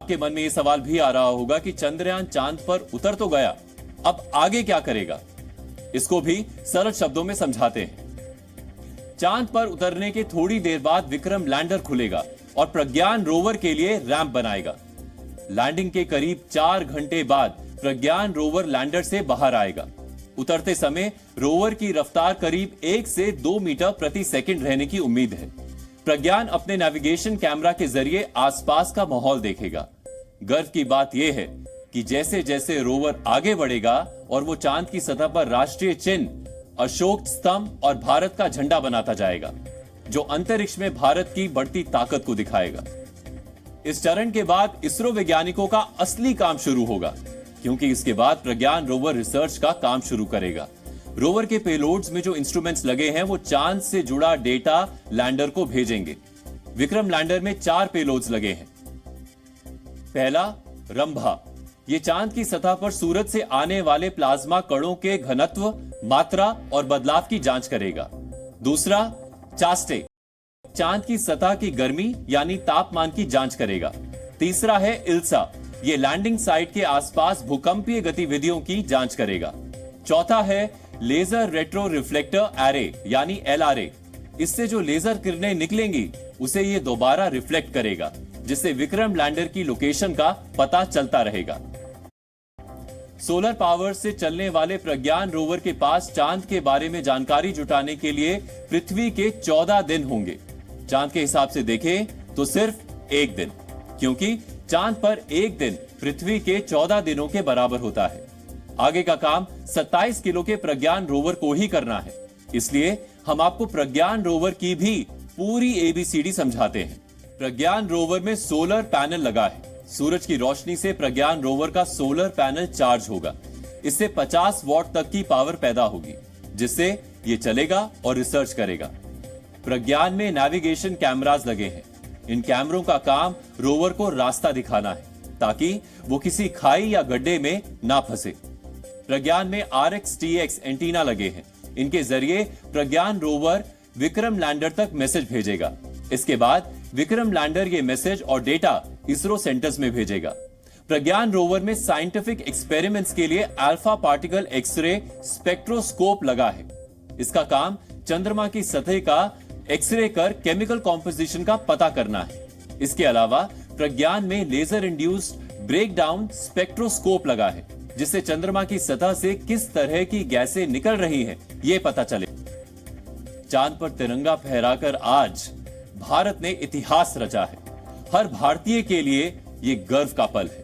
आपके मन में यह सवाल भी आ रहा होगा कि चंद्रयान चांद पर उतर तो गया, अब आगे क्या करेगा? इसको भी सरल शब्दों में समझाते हैं। चांद पर उतरने के थोड़ी देर बाद विक्रम लैंडर खुलेगा और प्रज्ञान रोवर के लिए रैंप बनाएगा। लैंडिंग के करीब 4 घंटे बाद प्रज्ञान रोवर लैंडर से बाहर आएगा। उतरते समय रोवर की रफ्तार करीब 1 से 2 मीटर प्रति सेकंड रहने की उम्मीद है। प्रज्ञान अपने नेविगेशन कैमरा के जरिए आसपास का माहौल देखेगा। गर्व की बात यह है कि जैसे जैसे रोवर आगे बढ़ेगा और वो चांद की सतह पर राष्ट्रीय चिन्ह, अशोक स्तंभ और भारत का झंडा बनाता जाएगा, जो अंतरिक्ष में भारत की बढ़ती ताकत को दिखाएगा। इस चरण के बाद इसरो वैज्ञानिकों का असली काम शुरू होगा, क्योंकि इसके बाद प्रज्ञान रोवर रिसर्च का काम शुरू करेगा। रोवर के पेलोड्स में जो इंस्ट्रूमेंट्स लगे हैं वो चांद से जुड़ा डेटा लैंडर को भेजेंगे। विक्रम लैंडर में 4 पेलोड्स लगे हैं। पहला, रंभा। ये चांद की सतह पर सूरज से आने वाले प्लाज्मा कणों के घनत्व, मात्रा और बदलाव की जांच करेगा। दूसरा, चास्टे। चांद की सतह की गर्मी यानी तापमान की जांच करेगा। तीसरा है इल्सा। ये लैंडिंग साइट के आसपास भूकंपीय गतिविधियों की जांच करेगा। चौथा है लेजर रेट्रो रिफ्लेक्टर एरे यानी LRA। इससे जो लेजर किरणें निकलेंगी उसे ये दोबारा रिफ्लेक्ट करेगा, जिससे विक्रम लैंडर की लोकेशन का पता चलता रहेगा। सोलर पावर से चलने वाले प्रज्ञान रोवर के पास चांद के बारे में जानकारी जुटाने के लिए पृथ्वी के 14 दिन होंगे। चांद के हिसाब से देखें तो सिर्फ 1 दिन, क्योंकि चांद पर 1 दिन पृथ्वी के 14 दिनों के बराबर होता है। आगे का काम 27 किलो के प्रज्ञान रोवर को ही करना है, इसलिए हम आपको प्रज्ञान रोवर की भी पूरी ABCD समझाते हैं। प्रज्ञान रोवर में सोलर पैनल लगा है। सूरज की रोशनी से प्रज्ञान रोवर का सोलर पैनल चार्ज होगा। इससे 50 वॉट तक की पावर पैदा होगी, जिससे ये चलेगा और रिसर्च करेगा। प्रज्ञान में नेविगेशन कैमरास लगे हैं। इन कैमरों का काम रोवर को रास्ता दिखाना है, ताकि वो किसी खाई या गड्ढे में ना फंसे। प्रज्ञान में RX-TX एंटीना लगे हैं। इनके जरिए प्रज्ञान रोवर विक्रम लैंडर तक मैसेज भेजेगा। इसके बाद विक्रम लैंडर ये मैसेज और डेटा इसरो सेंटर्स में भेजेगा। प्रज्ञान रोवर में साइंटिफिक एक्सपेरिमेंट्स के लिए अल्फा पार्टिकल एक्सरे स्पेक्ट्रोस्कोप लगा है। इसका काम चंद्रमा की सतह का एक्सरे कर केमिकल कॉम्पोजिशन का पता करना है। इसके अलावा प्रज्ञान में लेजर इंड्यूस्ड ब्रेकडाउन स्पेक्ट्रोस्कोप लगा है, जिससे चंद्रमा की सतह से किस तरह की गैसें निकल रही हैं, यह पता चले। चांद पर तिरंगा फहराकर आज भारत ने इतिहास रचा है। हर भारतीय के लिए यह गर्व का पल है।